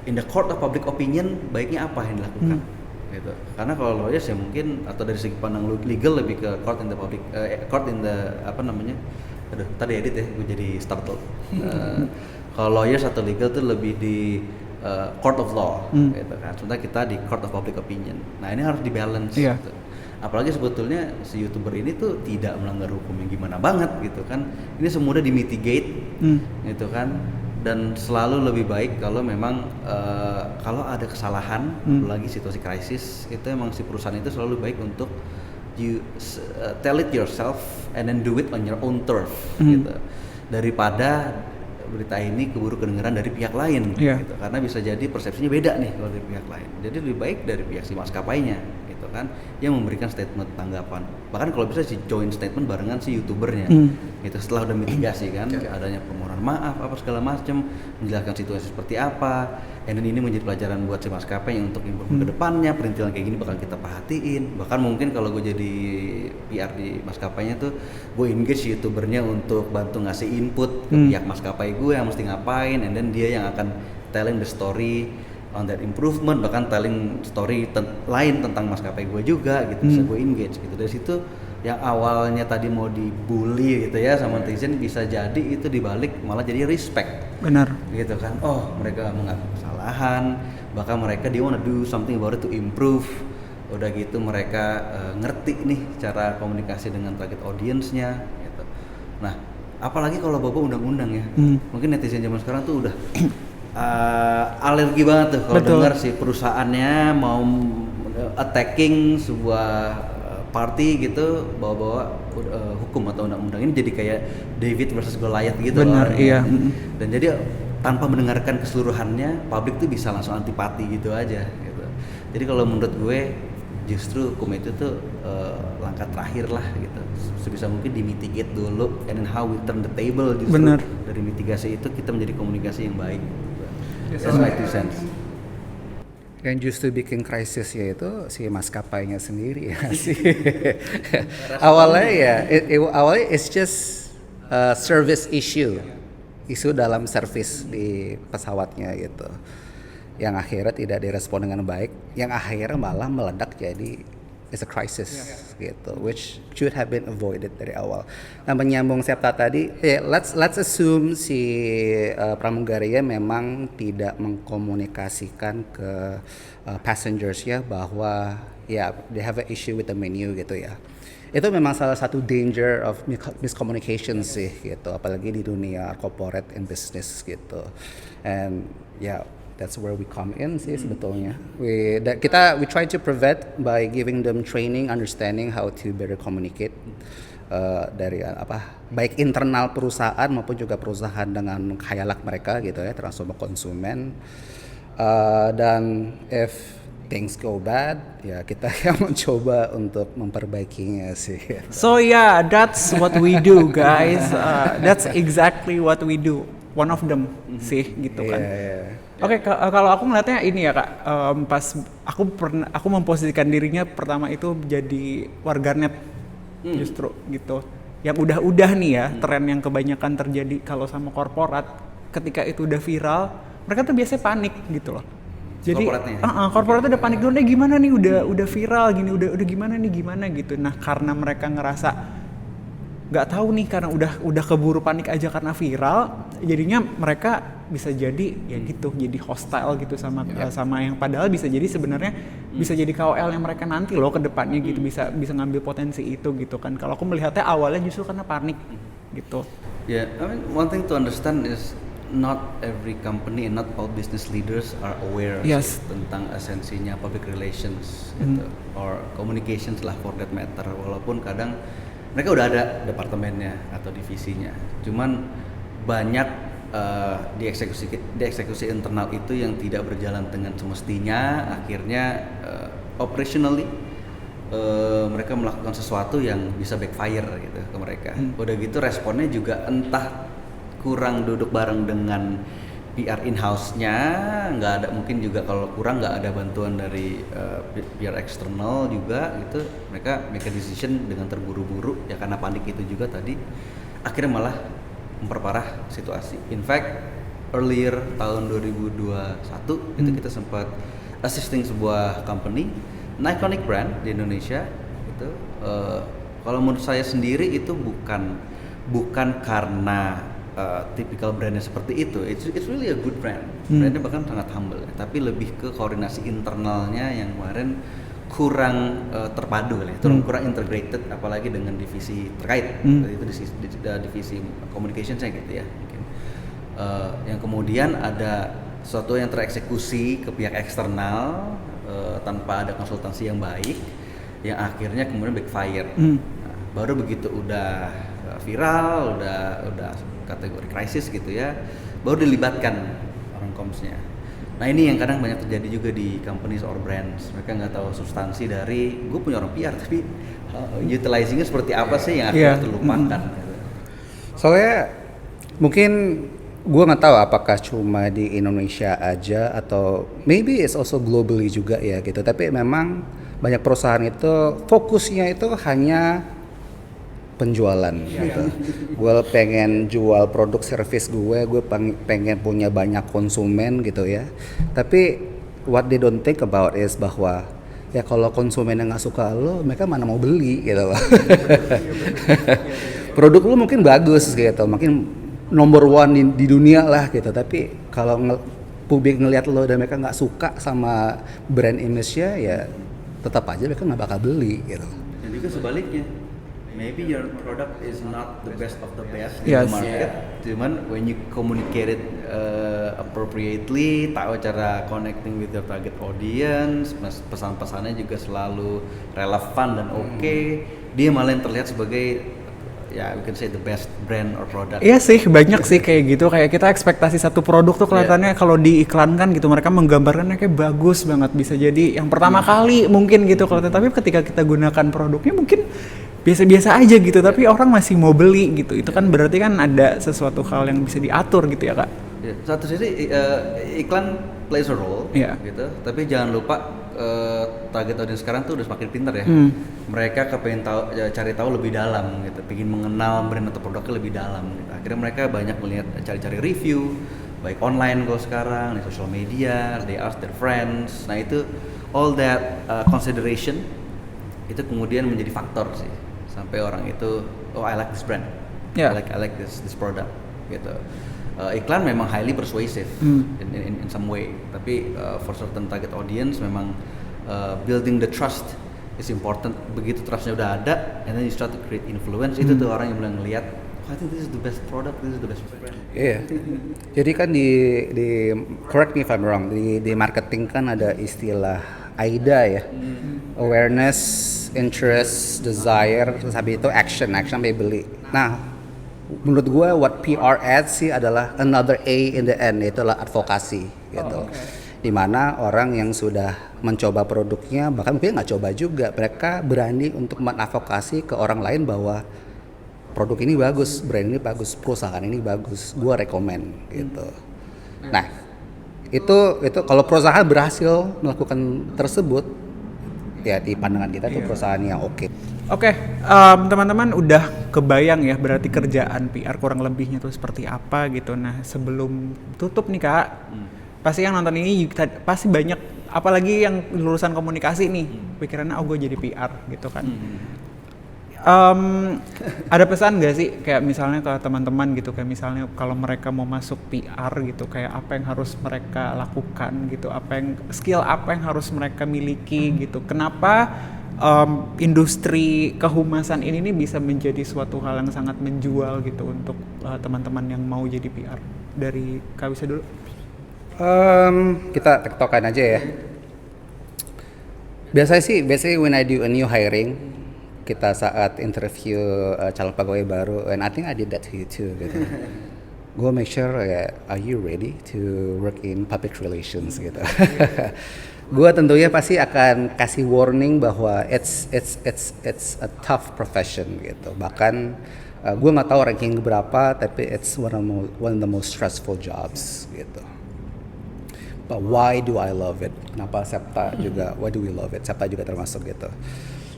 in the court of public opinion baiknya apa yang dilakukan. Gitu. Karena kalau lawyers ya mungkin, atau dari segi pandang legal lebih ke court in the tadi edit ya, gue jadi startled. Kalau lawyers atau legal tuh lebih di court of law gitu kan. Sementara kita di court of public opinion. Nah, ini harus dibalance gitu. Apalagi sebetulnya si YouTuber ini tuh tidak melanggar hukum yang gimana banget gitu kan. Ini semua udah dimitigate gitu kan. Dan selalu lebih baik kalau memang kalau ada kesalahan, apalagi situasi krisis, itu emang si perusahaan itu selalu baik untuk you tell it yourself and then do it on your own turf gitu. Daripada berita ini keburu kedengeran dari pihak lain, Iya. gitu. Karena bisa jadi persepsinya beda nih kalau dari pihak lain. Jadi lebih baik dari pihak si maskapainya, gitu kan, yang memberikan statement tanggapan. Bahkan kalau bisa si joint statement barengan si youtubernya, gitu. Setelah udah mitigasi kan, adanya permohonan maaf apa segala macam, menjelaskan situasi seperti apa. Dan ini menjadi pelajaran buat si maskapai untuk improve ke depannya, perintilan kayak gini bakal kita perhatiin. Bahkan mungkin kalau gue jadi PR di maskapainya tuh, gue engage youtubernya untuk bantu ngasih input ke pihak maskapai gue yang mesti ngapain, and then dia yang akan telling the story on that improvement, bahkan telling story lain tentang maskapai gue juga gitu. Bisa gue engage gitu. Dari situ yang awalnya tadi mau dibully gitu ya sama netizen, bisa jadi itu dibalik malah jadi respect. Benar. Gitu kan, oh mereka mengakui kesalahan, bahkan mereka dia wanna do something about it to improve. Udah gitu mereka ngerti nih cara komunikasi dengan target audience-nya gitu. Nah, apalagi kalau bawa undang-undang ya, mungkin netizen zaman sekarang tuh udah alergi banget tuh kalau dengar si perusahaannya mau attacking sebuah party gitu, bawa-bawa hukum atau undang-undang. Ini jadi kayak David versus Goliath gitu. Benar, iya. Dan jadi tanpa mendengarkan keseluruhannya, publik tuh bisa langsung antipati gitu aja gitu. Jadi kalau menurut gue justru hukum itu tuh langkah terakhir lah gitu. Sebisa mungkin dimitigate dulu, and then how we turn the table justru. Benar. Dari mitigasi itu kita menjadi komunikasi yang baik. That's my 2 cents. Yang justru bikin krisisnya itu si maskapainya sendiri ya sih. Awalnya ya, awalnya it's just a service issue, isu dalam service di pesawatnya gitu, yang akhirnya tidak direspon dengan baik, yang akhirnya malah meledak jadi it's a crisis gitu, which should have been avoided dari awal. Nah, menyambung Septa tadi, let's assume si pramugaria memang tidak mengkomunikasikan ke passengers ya bahwa ya they have an issue with the menu gitu ya. Itu memang salah satu danger of miscommunication sih gitu, apalagi di dunia corporate and business gitu. And yeah, that's where we come in sih sebetulnya. We try to prevent by giving them training, understanding how to better communicate dari baik internal perusahaan maupun juga perusahaan dengan khayalak mereka gitu ya, termasuk konsumen. Dan if things go bad, ya kita yang mencoba untuk memperbaikinya sih. So yeah, that's what we do, guys. That's exactly what we do. One of them sih gitu kan. Oke, kalau aku ngeliatnya ini ya Kak, pas aku memposisikan dirinya pertama itu jadi warganet justru gitu. Yang udah nih ya, tren yang kebanyakan terjadi kalau sama korporat, ketika itu udah viral, mereka tuh biasanya panik gitu loh. Jadi korporatnya udah panik dulu nih, gimana nih udah viral gini, udah gimana gitu. Nah, karena mereka ngerasa nggak tahu nih, karena udah keburu panik aja karena viral, jadinya mereka bisa jadi ya gitu, jadi hostile gitu sama yang padahal bisa jadi sebenarnya bisa jadi KOL yang mereka nanti loh ke depannya gitu, bisa ngambil potensi itu gitu kan. Kalau aku melihatnya awalnya justru karena panik gitu. Yeah, I mean one thing to understand is not every company and not all business leaders are aware tentang esensinya public relations gitu, or communications lah for that matter. Walaupun kadang mereka udah ada departemennya atau divisinya, cuman banyak di eksekusi internal itu yang tidak berjalan dengan semestinya. Akhirnya operationally mereka melakukan sesuatu yang bisa backfire gitu ke mereka. Udah gitu responnya juga entah kurang duduk bareng dengan PR in-house-nya, nggak ada, mungkin juga kalau kurang nggak ada bantuan dari PR eksternal juga gitu. Mereka make a decision dengan terburu-buru ya, karena panik itu juga tadi, akhirnya malah memperparah situasi. In fact, earlier tahun 2021 itu kita sempat assisting sebuah company, an iconic brand di Indonesia gitu. Kalau menurut saya sendiri itu bukan karena typical brandnya seperti itu. It's really a good brand. Brandnya bahkan sangat humble ya. Tapi lebih ke koordinasi internalnya yang kemarin kurang terpadu ya, kurang integrated, apalagi dengan divisi terkait. Itu divisi communication saya gitu ya mungkin. Yang kemudian ada sesuatu yang tereksekusi ke pihak eksternal tanpa ada konsultasi yang baik, yang akhirnya kemudian backfire. Nah, baru begitu udah viral, udah kategori krisis gitu ya, baru dilibatkan orang comms-nya. Nah ini yang kadang banyak terjadi juga di companies or brands, mereka nggak tahu substansi dari gue punya orang PR tapi utilizing-nya seperti apa sih yang akhirnya terlupakan. Soalnya mungkin gue nggak tahu apakah cuma di Indonesia aja atau maybe it's also globally juga ya gitu. Tapi memang banyak perusahaan itu fokusnya itu hanya penjualan gitu. Gue pengen jual produk service gue pengen punya banyak konsumen gitu ya. Tapi what they don't think about is bahwa ya kalau konsumen yang nggak suka lo, mereka mana mau beli gitu loh. Produk lo mungkin bagus gitu, mungkin nomor one di dunia lah gitu. Tapi kalau publik ngelihat lo dan mereka nggak suka sama brand image-nya, ya tetap aja mereka nggak bakal beli gitu. Dan juga sebaliknya, maybe your product is not the best of the best in Yes. the market, cuman when you communicate it appropriately, tahu cara connecting with your target audience, pesan-pesannya juga selalu relevan dan oke, dia malah yang terlihat sebagai ya we can say the best brand or product. Iya sih, banyak sih kayak gitu. Kayak kita ekspektasi satu produk tuh kelihatannya kalau diiklankan gitu, mereka menggambarkannya kayak bagus banget, bisa jadi yang pertama kali mungkin gitu kalau, tapi ketika kita gunakan produknya mungkin biasa-biasa aja gitu, tapi orang masih mau beli gitu. Itu kan berarti kan ada sesuatu hal yang bisa diatur gitu ya, Kak. Ya, satu sisi iklan plays a role gitu, tapi jangan lupa target audience sekarang tuh udah semakin pintar ya. Mereka kepengen tahu, cari tahu lebih dalam gitu, pengen mengenal brand atau produknya lebih dalam gitu. Akhirnya mereka banyak melihat, cari-cari review baik online kalau sekarang di social media, they ask their friends. Nah itu all that consideration itu kemudian menjadi faktor sih sampai orang itu, oh I like this brand, I like this product gitu. Iklan memang highly persuasive in some way, tapi for certain target audience memang building the trust is important. Begitu trustnya udah ada, and then you start to create influence, itu tuh orang yang mulai ngelihat, oh, I think this is the best product, this is the best brand. Iya. Jadi kan di correct me if I'm wrong, di marketing kan ada istilah AIDA ya. Awareness, interest, desire, terus habis itu action sampai beli. Nah, menurut gue what PR adds sih adalah another A in the end, itulah advokasi gitu. Dimana orang yang sudah mencoba produknya, bahkan mungkin nggak coba juga, mereka berani untuk mengadvokasi ke orang lain bahwa produk ini bagus, brand ini bagus, perusahaan ini bagus, gue rekomend gitu. Nah itu kalau perusahaan berhasil melakukan tersebut, ya di pandangan kita itu perusahaan yang oke. Oke, teman-teman udah kebayang ya berarti kerjaan PR kurang lebihnya tuh seperti apa gitu. Nah sebelum tutup nih Kak, pasti yang nonton ini pasti banyak, apalagi yang lulusan komunikasi nih, pikirannya oh gue jadi PR gitu kan. Ada pesan gak sih kayak misalnya ke teman-teman gitu, kayak misalnya kalau mereka mau masuk PR gitu, kayak apa yang harus mereka lakukan gitu, skill apa yang harus mereka miliki gitu, kenapa industri kehumasan ini bisa menjadi suatu hal yang sangat menjual gitu untuk teman-teman yang mau jadi PR. Dari Kak Wisha dulu. Kita tektokan aja ya. Biasanya when I do a new hiring, kita saat interview calon pegawai baru, and I think I did that to you too gitu. Gue make sure are you ready to work in public relations gitu. Gue tentunya pasti akan kasih warning bahwa it's a tough profession gitu. Bahkan gue nggak tahu ranking berapa, tapi it's one of the most stressful jobs gitu. But why do I love it? Kenapa Septa juga? Why do we love it? Septa juga termasuk gitu.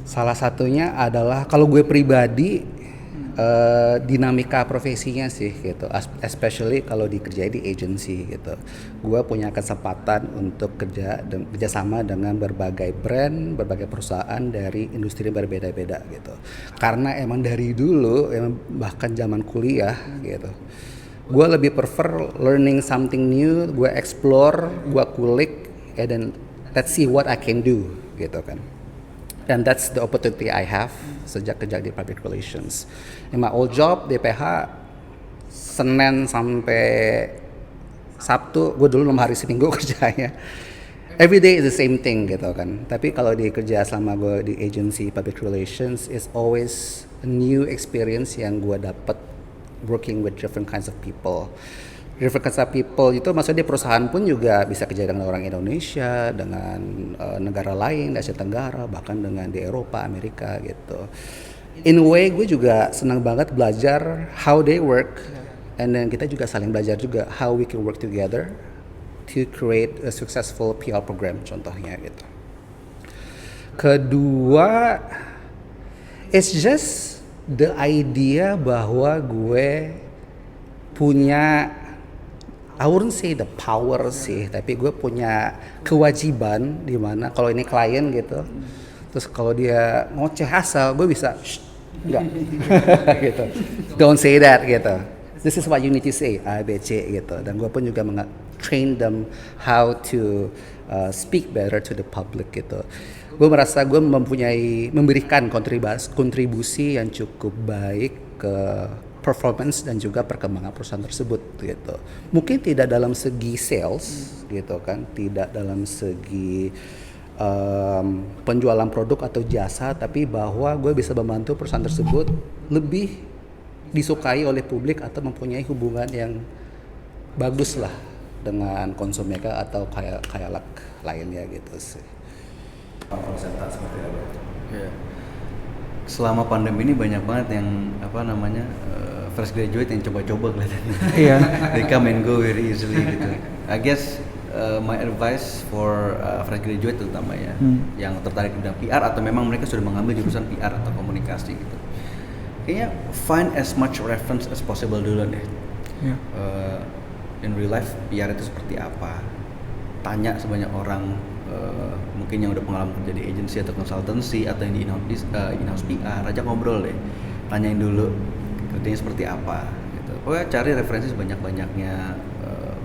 Salah satunya adalah kalau gue pribadi dinamika profesinya sih gitu, especially kalau dikerjain di agency gitu. Gue punya kesempatan untuk kerjasama dengan berbagai brand, berbagai perusahaan dari industri yang berbeda-beda gitu. Karena emang dari dulu, bahkan zaman kuliah gitu, gue lebih prefer learning something new, gue explore, gue kulik, and then let's see what I can do gitu kan. And that's the opportunity I have sejak kerja di public relations. In my old job di PH, Senin sampai Sabtu, gue dulu 6 hari seminggu kerjanya. Every day is the same thing gitu kan. Tapi kalau di kerja selama gue di agency public relations, it's always a new experience yang gue dapet working with different kinds of people. Different kinds of people itu maksudnya perusahaan pun juga bisa kerja dengan orang Indonesia, dengan negara lain, Asia Tenggara, bahkan dengan di Eropa, Amerika gitu. In a way gue juga senang banget belajar how they work, and then kita juga saling belajar juga how we can work together to create a successful PR program contohnya gitu. Kedua, it's just the idea bahwa gue punya, I wouldn't say the power sih, tapi gue punya kewajiban di mana kalau ini klien gitu, terus kalau dia ngoceh asal, gue bisa, enggak, gitu, don't say that gitu. This is what you need to say, A, B, C gitu. Dan gue pun juga train them how to speak better to the public gitu. Gue merasa gue memberikan kontribusi yang cukup baik ke performance dan juga perkembangan perusahaan tersebut gitu. Mungkin tidak dalam segi sales gitu kan, tidak dalam segi penjualan produk atau jasa, tapi bahwa gue bisa membantu perusahaan tersebut lebih disukai oleh publik atau mempunyai hubungan yang bagus lah dengan konsumen mereka atau kayak lainnya gitu sih. Persentase seperti apa? Ya. Selama pandemi ini banyak banget yang fresh graduate yang coba-coba kelihatannya. Iya. They come and go very easily gitu. I guess my advice for fresh graduate terutama ya, yang tertarik di bidang PR atau memang mereka sudah mengambil jurusan PR atau komunikasi gitu. Kayaknya find as much reference as possible dulu deh. Yeah. In real life PR itu seperti apa? Tanya sebanyak orang, mungkin yang udah pengalaman kerja di agency atau consultancy atau yang di in-house PR, ajak ngobrol deh. Tanyain dulu kerjanya seperti apa gitu. Pokoknya cari referensi sebanyak-banyaknya,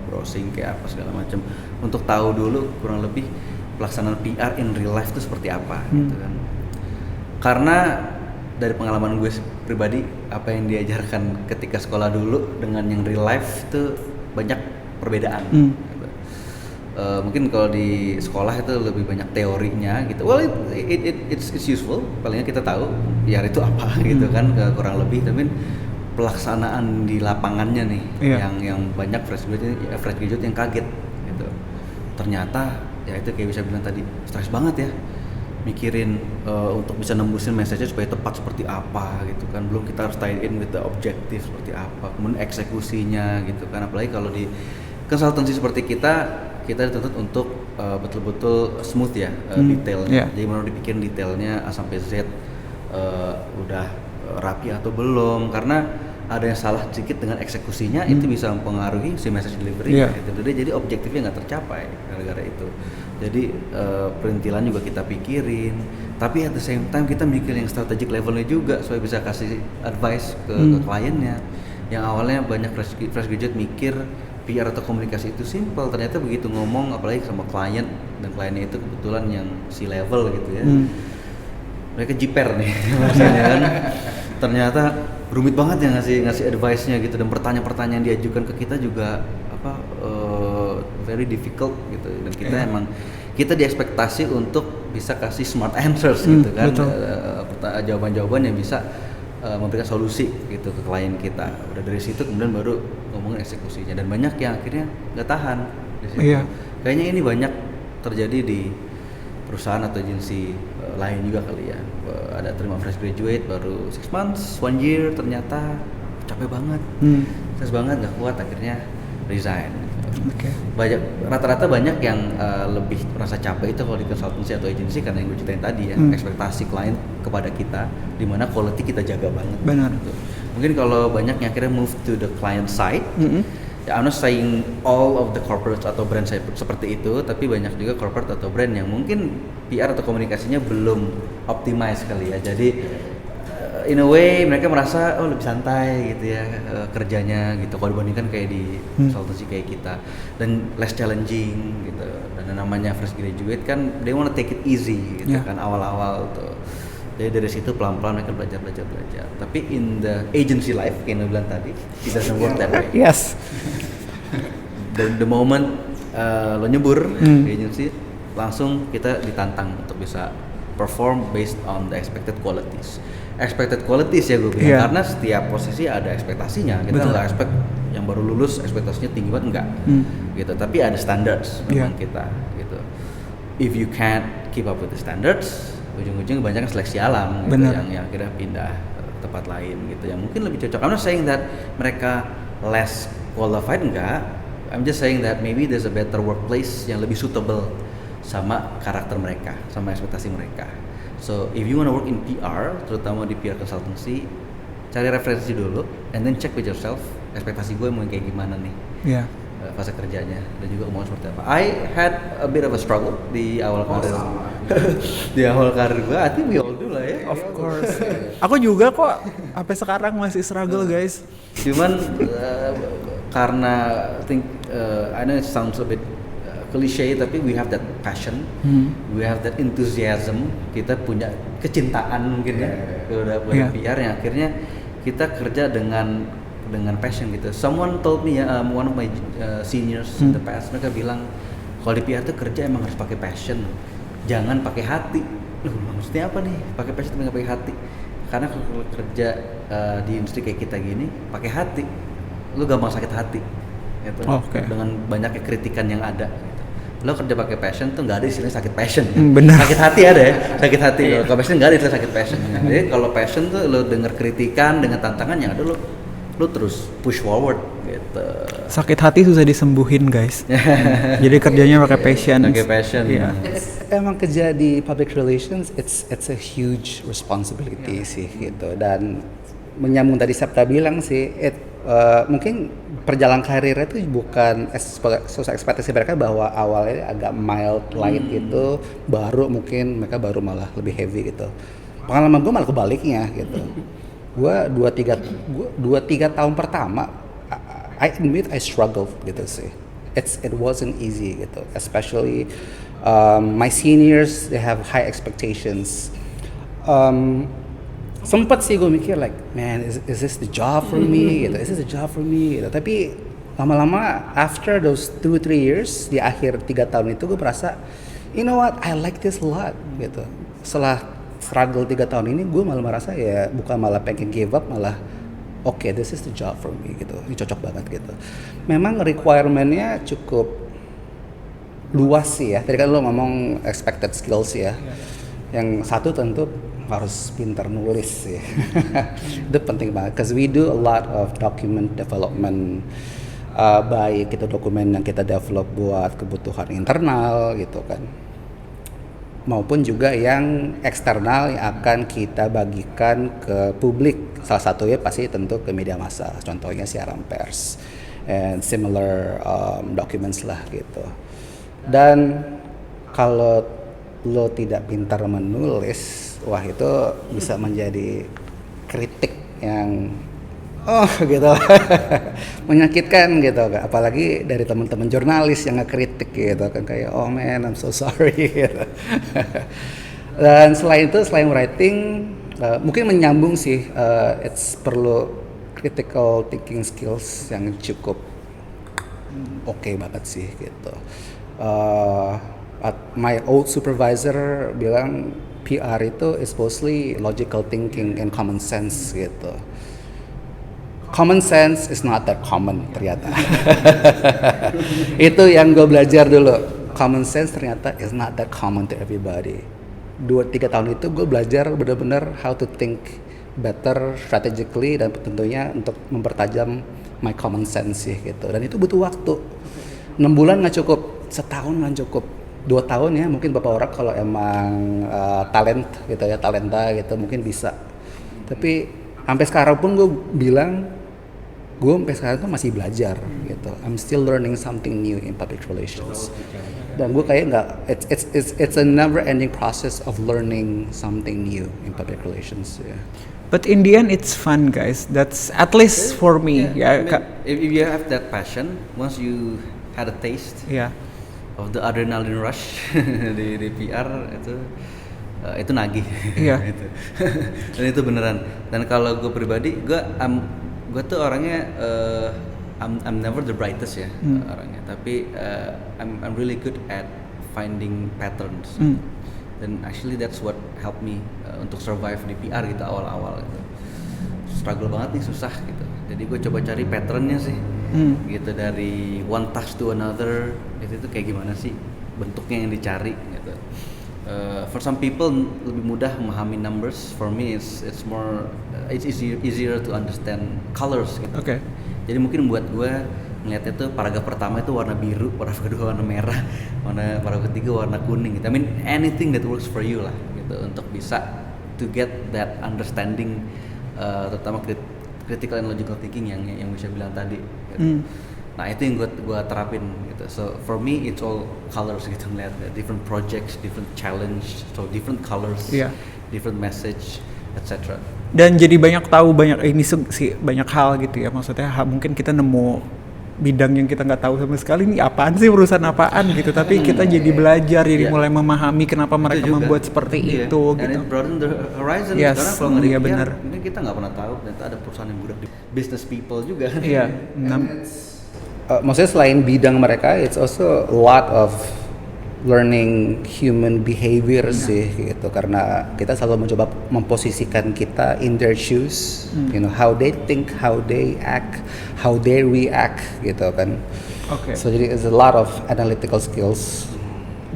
browsing kayak apa segala macam untuk tahu dulu kurang lebih pelaksanaan PR in real life itu seperti apa gitu kan. Karena dari pengalaman gue pribadi, apa yang diajarkan ketika sekolah dulu dengan yang real life itu banyak perbedaan. Gitu. Mungkin kalau di sekolah itu lebih banyak teorinya gitu. Well, it's useful, palingnya kita tahu PR itu apa gitu kan, kurang lebih. Tapi pelaksanaan di lapangannya nih, yang banyak fresh graduate yang kaget gitu. Ternyata ya itu kayak bisa bilang tadi, stres banget ya. Mikirin untuk bisa nembusin message-nya supaya tepat seperti apa gitu kan, belum kita harus tie in with the objective seperti apa, kemudian eksekusinya gitu kan. Apalagi kalau di konsultansi seperti kita dituntut untuk betul-betul smooth ya, detailnya. Jadi mau dipikirin detailnya A sampai Z udah rapi atau belum, karena ada yang salah sedikit dengan eksekusinya itu bisa mempengaruhi si message delivery gitu. Jadi objektifnya nggak tercapai gara-gara itu. Jadi perintilan juga kita pikirin, tapi at the same time kita mikirin yang strategic levelnya juga supaya bisa kasih advice ke kliennya. Yang awalnya banyak fresh graduate mikir PR atau komunikasi itu simple, ternyata begitu ngomong apalagi sama klien dan kliennya itu kebetulan yang C-level gitu ya. Mereka jiper nih maksudnya kan. Ternyata rumit banget ya ngasih advice-nya gitu, dan pertanyaan-pertanyaan diajukan ke kita juga very difficult gitu, dan kita emang kita diekspektasi untuk bisa kasih smart answers gitu kan, jawaban-jawaban yang bisa memberikan solusi gitu ke klien kita. Udah dari situ kemudian baru ngomongin eksekusinya, dan banyak yang akhirnya nggak tahan di situ. Kayaknya ini banyak terjadi di perusahaan atau agensi lain juga kali ya. Ada terima fresh graduate baru 6 months, 1 year, ternyata capek banget, stres banget, nggak kuat, akhirnya resign. Rata-rata banyak yang lebih merasa capek itu kalau di konsultansi atau agensi, karena yang gue ceritain tadi ya, ekspektasi klien kepada kita, di mana quality kita jaga banget. Benar. Gitu. Mungkin kalau banyak yang akhirnya move to the client side, ya I'm not saying all of the corporate atau brand seperti itu, tapi banyak juga corporate atau brand yang mungkin PR atau komunikasinya belum optimize kali ya. Jadi in a way mereka merasa lebih santai gitu ya kerjanya gitu, kalau dibandingkan kayak di konsultansi kayak kita, dan less challenging gitu. Dan namanya fresh graduate kan they wanna take it easy gitu kan awal-awal tuh. Jadi dari situ pelan-pelan mereka belajar. Tapi in the agency life, kayak yang bilang tadi, it doesn't work that way. Yes. The moment lo nyebur ke agency, langsung kita ditantang untuk bisa perform based on the expected qualities. Expected qualities ya gue bilang, Iya. karena setiap posisi ada ekspektasinya. Kita Betul. nggak expect yang baru lulus ekspektasinya tinggi banget, enggak. Gitu. Tapi ada standards memang kita gitu. If you can't keep up with the standards, ujung-ujung kebanyakan seleksi alam gitu, Benar. yang akhirnya pindah tempat lain gitu, yang mungkin lebih cocok. I'm not saying that mereka less qualified, enggak. I'm just saying that maybe there's a better workplace yang lebih suitable sama karakter mereka, sama ekspektasi mereka. So if you wanna work in PR, terutama di PR consultancy, cari referensi dulu, and then check with yourself, ekspektasi gue mau kayak gimana nih Iya. fase kerjanya, dan juga mau seperti apa. I had a bit of a struggle di awal karir. Di awal karir gue, I think we all do lah ya. Of course. Aku juga kok sampai sekarang masih struggle guys. Cuman karena I know it sounds a bit cliche, tapi we have that passion, we have that enthusiasm, kita punya kecintaan mungkin ya buat Yeah. PR yang akhirnya kita kerja dengan passion gitu. Someone told me ya, one of my seniors in the past, mereka bilang kalau di PR tuh kerja emang harus pakai passion, jangan pakai hati. Loh, maksudnya apa nih? Pakai passion tapi nggak pakai hati? Karena kalau kerja di industri kayak kita gini, pakai hati, lu gampang sakit hati. Gitu. Oke. Dengan banyaknya kritikan yang ada. Gitu. Lo kerja pakai passion tuh nggak ada istilahnya sakit passion. Benar. Sakit hati ada ya, sakit hati. Kalau passion nggak ada istilah sakit passion. Jadi kalau passion tuh lo denger kritikan dengan tantangan yang ada, lo terus push forward gitu. Sakit hati susah disembuhin guys. Jadi kerjanya pakai passion. Pakai passion. Iya. Emang kerja di public relations, it's a huge responsibility sih gitu. Dan menyambung tadi Sabta bilang sih, mungkin perjalanan karirnya itu bukan sesuai ekspektasi mereka bahwa awalnya agak mild light gitu, baru mungkin mereka baru malah lebih heavy gitu. Pengalaman gue malah kebaliknya gitu. Gue 2-3 tahun pertama, I admit I struggled gitu sih. It wasn't easy gitu, especially my seniors, they have high expectations. Sempet sih gue mikir like, man, is this the job for me? Gitu, is this the job for me? Gitu. Tapi lama-lama after those 2-3 years, di akhir 3 tahun itu gue merasa, you know what, I like this a lot gitu. Setelah struggle 3 tahun ini, gue malah merasa ya bukan malah pengen give up, malah okay, this is the job for me gitu. Ini cocok banget gitu. Memang requirement-nya cukup luas sih ya. Tadi kan lo ngomong expected skills ya. Yang satu tentu harus pintar nulis sih. Itu penting banget. Cause we do a lot of document development. Baik itu dokumen yang kita develop buat kebutuhan internal gitu kan. Maupun juga yang eksternal yang akan kita bagikan ke publik. Salah satunya pasti tentu ke media massa. Contohnya siaran pers and similar documents lah gitu. Dan kalau lo tidak pintar menulis, wah itu bisa menjadi kritik yang gitu menyakitkan gitu, apalagi dari teman-teman jurnalis yang ngekritik gitu kan, kayak oh man I'm so sorry gitu. Dan selain itu, selain writing, mungkin menyambung sih, it's perlu critical thinking skills yang cukup oke banget sih gitu. My old supervisor bilang PR itu is mostly logical thinking and common sense gitu. Common sense is not that common ternyata. Itu yang gue belajar dulu. Common sense ternyata is not that common to everybody. 2-3 tahun itu gue belajar benar-benar how to think better strategically, dan tentunya untuk mempertajam my common sense sih gitu. Dan itu butuh waktu. 6 bulan nggak cukup, setahun nggak cukup. 2 tahun ya mungkin beberapa orang kalau emang talenta gitu mungkin bisa. Tapi sampai sekarang pun gue bilang gue sampai sekarang tuh masih belajar gitu. I'm still learning something new in public relations. Dan gue kayak nggak, it's a never ending process of learning something new in public relations. Yeah. But in the end it's fun guys. That's at least for me. I mean, if you have that passion, once you had a taste of the adrenaline rush di PR itu nagih. Iya. Gitu. Dan itu beneran. Dan kalau gue pribadi, gue tuh orangnya I'm never the brightest ya orangnya, tapi I'm really good at finding patterns. Dan actually that's what helped me untuk survive di PR gitu awal-awal gitu. Struggle banget nih, susah gitu. Jadi gue coba cari patternnya sih, gitu, dari one task to another. Itu kayak gimana sih bentuknya yang dicari gitu. For some people lebih mudah memahami numbers. For me it's more it's easier to understand colors gitu. Oke. Jadi mungkin buat gue ngeliatnya tuh paragraf pertama itu warna biru, paragraf kedua warna merah, paragraf ketiga warna kuning gitu. I mean anything that works for you lah gitu, untuk bisa to get that understanding, terutama critical and logical thinking yang bisa bilang tadi gitu. Nah itu yang gue terapin gitu. So for me it's all colors gitu, ngeliat different projects, different challenge, so different colors, different message, etc. Dan jadi banyak tahu banyak ini sih, banyak hal gitu ya, maksudnya mungkin kita nemu bidang yang kita nggak tahu sama sekali, ini apaan sih, urusan apaan gitu, tapi kita jadi belajar, jadi mulai memahami kenapa mereka membuat seperti itu And gitu. it broaden the horizon. Yes, Karena kalau nggak benar. mungkin kita nggak pernah tahu ternyata ada perusahaan yang budak di business people juga. Iya. Maksudnya selain bidang mereka, it's also a lot of learning human behavior sih gitu, karena kita selalu mencoba memposisikan kita in their shoes, you know, how they think, how they act, how they react gitu kan. Oke. So jadi it's a lot of analytical skills.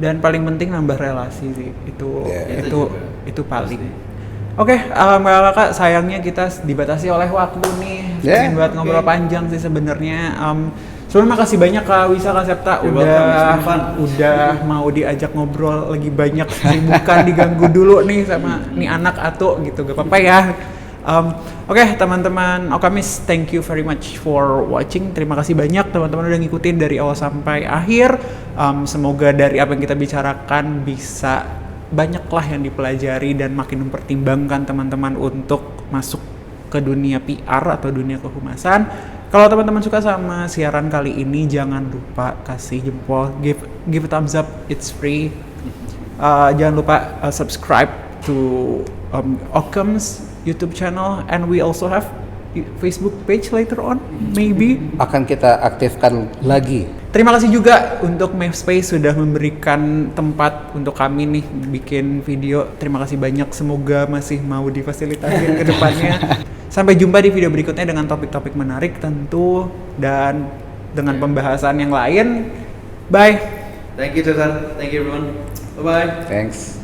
Dan paling penting nambah relasi sih, itu paling. Oke, kakak, sayangnya kita dibatasi oleh waktu nih. Pengen buat ngobrol panjang sih sebenarnya. Sebenarnya makasih banyak Kak Wisa, Kak Septa udah mau diajak ngobrol, lagi banyak kesibukan, diganggu dulu nih sama nih anak Ato gitu, gak apa-apa ya. Oke, teman-teman Okamis, thank you very much for watching. Terima kasih banyak teman-teman udah ngikutin dari awal sampai akhir. Semoga dari apa yang kita bicarakan bisa banyaklah yang dipelajari dan makin mempertimbangkan teman-teman untuk masuk ke dunia PR atau dunia kehumasan. Kalau teman-teman suka sama siaran kali ini, jangan lupa kasih jempol, give a thumbs up, it's free. Jangan lupa subscribe to Occam's YouTube channel, and we also have Facebook page later on, maybe. Akan kita aktifkan lagi. Terima kasih juga untuk Mavspace sudah memberikan tempat untuk kami nih bikin video. Terima kasih banyak, semoga masih mau difasilitasi ke depannya. Sampai jumpa di video berikutnya dengan topik-topik menarik tentu dan dengan pembahasan yang lain. Bye. Thank you Cesar, thank you everyone. Bye bye. Thanks.